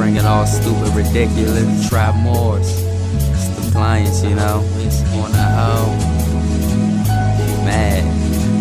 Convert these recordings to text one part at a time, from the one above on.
bring it all stupid, ridiculous. Try more. It's the clients, you know. It's on the hoe. Mad.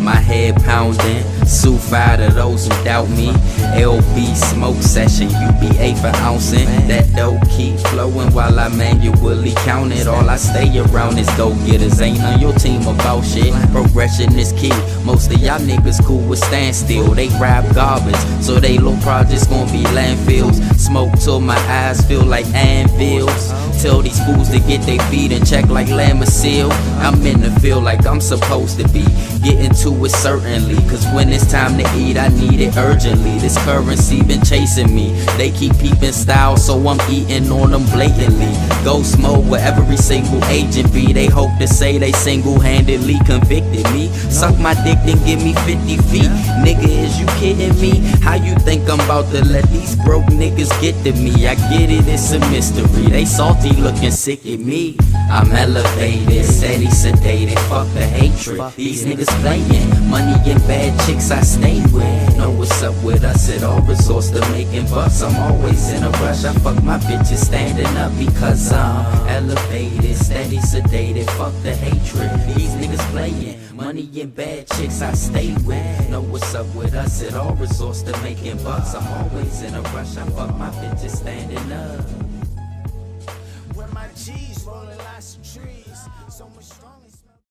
My head pounding, sue five of those who doubt me. LB smoke session, UBA for ouncing. That dope keep flowing while I manually count it. All I stay around is go-getters, ain't on your team about shit. Progression is key, most of y'all niggas cool with standstill. They rap garbage, so they low projects gon' be landfills. Smoke till my eyes feel like anvils. Tell these fools to get their feet in check like Lamasil. I'm in the field like I'm supposed to be, getting to it certainly, cause when it's time to eat I need it urgently. This currency been chasing me, they keep peeping style, so I'm eating on them blatantly. Ghost mode where every single agent be. They hope to say they single-handedly convicted me. Suck my dick then give me 50 feet. Nigga, is you kidding me? How you think I'm about to let these broke niggas get to me? I get it, it's a mystery. They salty looking sick at me. I'm elevated, steady sedated, fuck the hatred. These niggas playing, money and bad chicks I stay with. Know what's up with us, it all resorts to making bucks. I'm always in a rush, I fuck my bitches standing up because I'm elevated, steady sedated, fuck the hatred. These niggas playing, money and bad chicks I stay with. Know what's up with us, it all resorts to making bucks. I'm always in a rush, I fuck my bitches standing up.